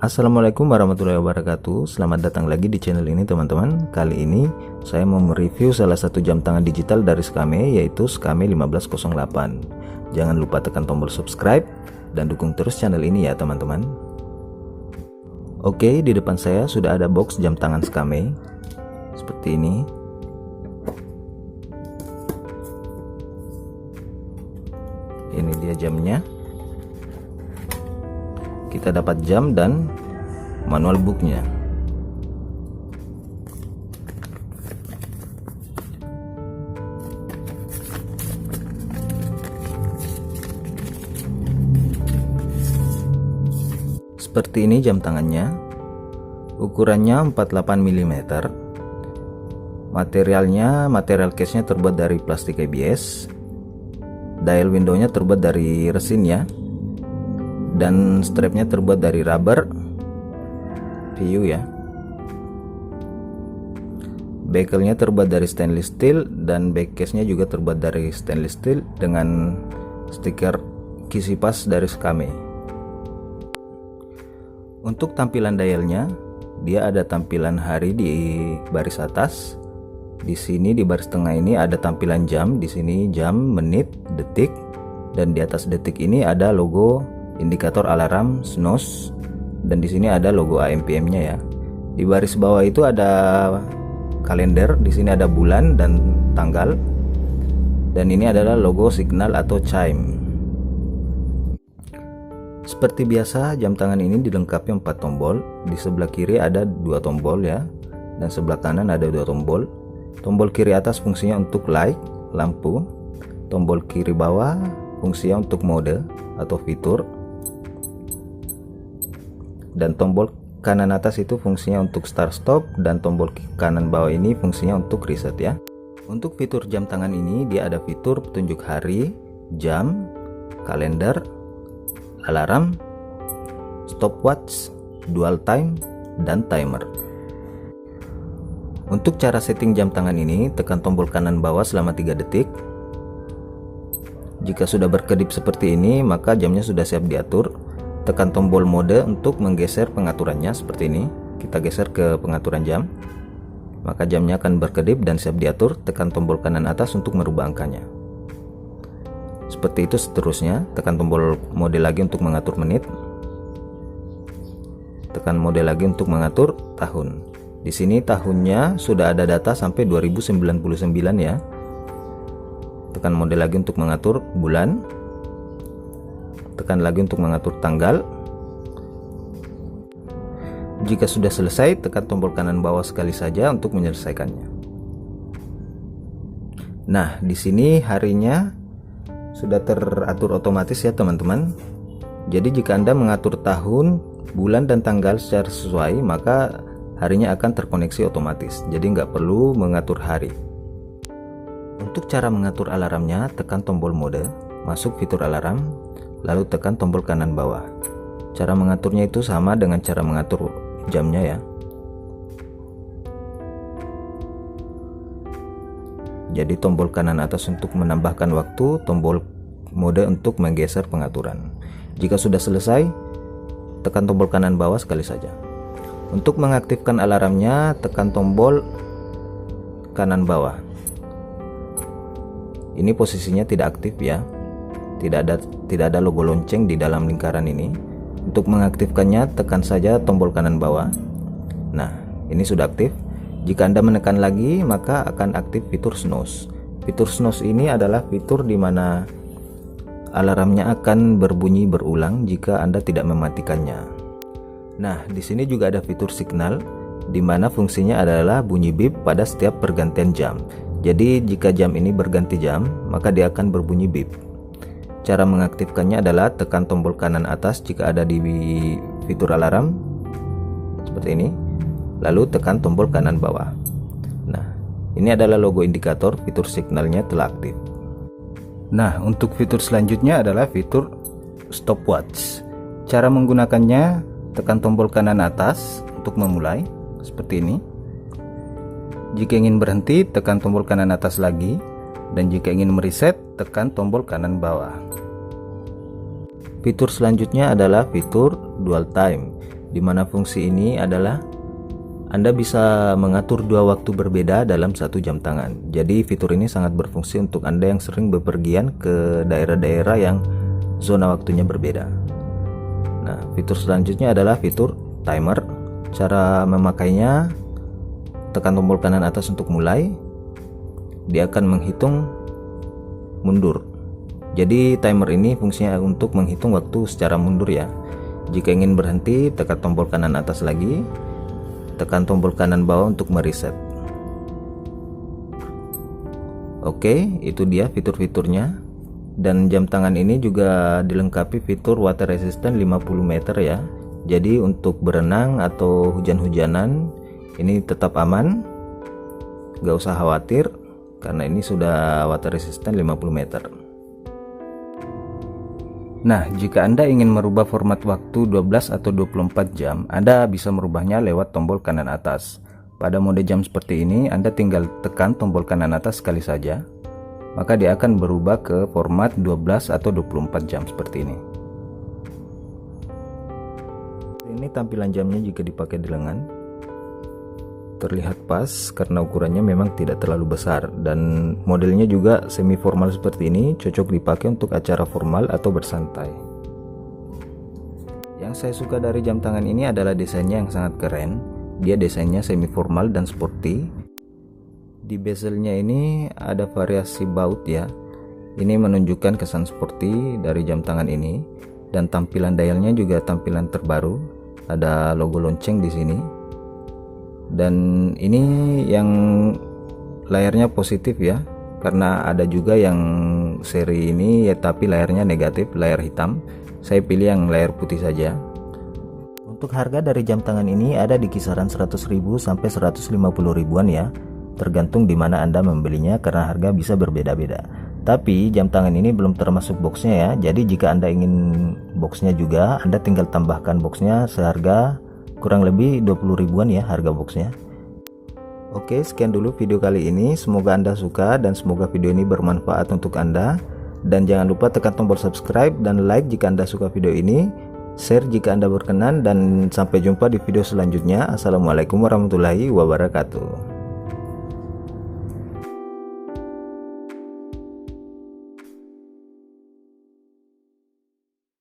Assalamualaikum warahmatullahi wabarakatuh. Selamat datang lagi di channel ini teman-teman. Kali ini saya mau mereview salah satu jam tangan digital dari Skame, yaitu Skame 1508. Jangan lupa tekan tombol subscribe dan dukung terus channel ini ya teman-teman. Oke, di depan saya sudah ada box jam tangan Skame seperti ini. Ini dia jamnya. Kita dapat jam dan manual booknya. Seperti ini jam tangannya. Ukurannya 48 mm. Material case-nya terbuat dari plastik ABS. Dial window-nya terbuat dari resin ya. Dan strapnya terbuat dari rubber PU ya. Bezelnya terbuat dari stainless steel dan back case-nya juga terbuat dari stainless steel dengan stiker Kisipas dari Skame. Untuk tampilan dialnya, dia ada tampilan hari di baris atas. Di sini di baris tengah ini ada tampilan jam, di sini jam, menit, detik, dan di atas detik ini ada logo indikator alarm snooze, dan di sini ada logo AM/PM-nya ya. Di baris bawah itu ada kalender, di sini ada bulan dan tanggal, dan ini adalah logo signal atau chime. Seperti biasa, jam tangan ini dilengkapi 4 tombol. Di sebelah kiri ada 2 tombol ya, dan sebelah kanan ada 2 tombol. Tombol kiri atas fungsinya untuk light, lampu. Tombol kiri bawah fungsinya untuk mode atau fitur. Dan tombol kanan atas itu fungsinya untuk start stop, dan tombol kanan bawah ini fungsinya untuk reset ya. Untuk fitur jam tangan ini dia ada fitur petunjuk hari, jam, kalender, alarm, stopwatch, dual time, dan timer. Untuk cara setting jam tangan ini, tekan tombol kanan bawah selama 3 detik. Jika sudah berkedip seperti ini, maka jamnya sudah siap diatur. Tekan tombol mode untuk menggeser pengaturannya seperti ini. Kita geser ke pengaturan jam, maka jamnya akan berkedip dan siap diatur. Tekan tombol kanan atas untuk merubah angkanya. Seperti itu seterusnya. Tekan tombol mode lagi untuk mengatur menit. Tekan mode lagi untuk mengatur tahun. Di sini tahunnya sudah ada data sampai 2099 ya. Tekan mode lagi untuk mengatur bulan. Tekan lagi untuk mengatur tanggal. Jika sudah selesai, tekan tombol kanan bawah sekali saja untuk menyelesaikannya. Nah, di sini harinya sudah teratur otomatis ya teman-teman. Jadi jika Anda mengatur tahun, bulan, dan tanggal secara sesuai, maka harinya akan terkoneksi otomatis. Jadi nggak perlu mengatur hari. Untuk cara mengatur alarmnya, tekan tombol mode, masuk fitur alarm, lalu tekan tombol kanan bawah. Cara mengaturnya itu sama dengan cara mengatur jamnya ya. Jadi tombol kanan atas untuk menambahkan waktu, tombol mode untuk menggeser pengaturan. Jika sudah selesai, tekan tombol kanan bawah sekali saja. Untuk mengaktifkan alarmnya, tekan tombol kanan bawah. Ini posisinya tidak aktif ya. Tidak ada logo lonceng di dalam lingkaran ini. Untuk mengaktifkannya, tekan saja tombol kanan bawah. Nah, ini sudah aktif. Jika Anda menekan lagi, maka akan aktif fitur snooze. Fitur snooze ini adalah fitur di mana alarmnya akan berbunyi berulang jika Anda tidak mematikannya. Nah, di sini juga ada fitur signal, di mana fungsinya adalah bunyi bip pada setiap pergantian jam. Jadi jika jam ini berganti jam, maka dia akan berbunyi bip. Cara mengaktifkannya adalah tekan tombol kanan atas jika ada di fitur alarm seperti ini, lalu tekan tombol kanan bawah. Nah, ini adalah logo indikator fitur signalnya telah aktif. Nah, untuk fitur selanjutnya adalah fitur stopwatch. Cara menggunakannya, tekan tombol kanan atas untuk memulai seperti ini. Jika ingin berhenti, tekan tombol kanan atas lagi, dan jika ingin mereset, tekan tombol kanan bawah. Fitur selanjutnya adalah fitur dual time. Dimana fungsi ini adalah Anda bisa mengatur dua waktu berbeda dalam satu jam tangan. Jadi fitur ini sangat berfungsi untuk Anda yang sering bepergian ke daerah-daerah yang zona waktunya berbeda. Nah, fitur selanjutnya adalah fitur timer. Cara memakainya, tekan tombol kanan atas untuk mulai. Dia akan menghitung mundur. Jadi timer ini fungsinya untuk menghitung waktu secara mundur ya. Jika ingin berhenti, tekan tombol kanan atas lagi, tekan tombol kanan bawah untuk mereset. Oke, itu dia fitur-fiturnya. Dan jam tangan ini juga dilengkapi fitur water resistant 50 meter ya. Jadi untuk berenang atau hujan-hujanan ini tetap aman, gak usah khawatir karena ini sudah water resistant 50 meter. Nah, jika Anda ingin merubah format waktu 12 atau 24 jam, Anda bisa merubahnya lewat tombol kanan atas. Pada mode jam seperti ini, Anda tinggal tekan tombol kanan atas sekali saja, maka dia akan berubah ke format 12 atau 24 jam seperti ini. Ini tampilan jamnya jika dipakai di lengan. Terlihat pas karena ukurannya memang tidak terlalu besar, dan modelnya juga semi formal seperti ini, cocok dipakai untuk acara formal atau bersantai. Yang saya suka dari jam tangan ini adalah desainnya yang sangat keren. Dia desainnya semi formal dan sporty. Di bezelnya ini ada variasi baut ya. Ini menunjukkan kesan sporty dari jam tangan ini, dan tampilan dialnya juga tampilan terbaru. Ada logo lonceng di sini. Dan ini yang layarnya positif ya, karena ada juga yang seri ini ya tapi layarnya negatif, layar hitam. Saya pilih yang layar putih saja. Untuk harga dari jam tangan ini ada di kisaran 100.000 sampai 150 ribuan ya, tergantung di mana Anda membelinya karena harga bisa berbeda-beda. Tapi jam tangan ini belum termasuk boxnya ya, jadi jika Anda ingin boxnya juga, Anda tinggal tambahkan boxnya seharga kurang lebih 20 ribuan ya harga boxnya. Oke, sekian dulu video kali ini. Semoga Anda suka dan semoga video ini bermanfaat untuk Anda. Dan jangan lupa tekan tombol subscribe dan like jika Anda suka video ini, share jika Anda berkenan, dan sampai jumpa di video selanjutnya. Assalamualaikum warahmatullahi wabarakatuh.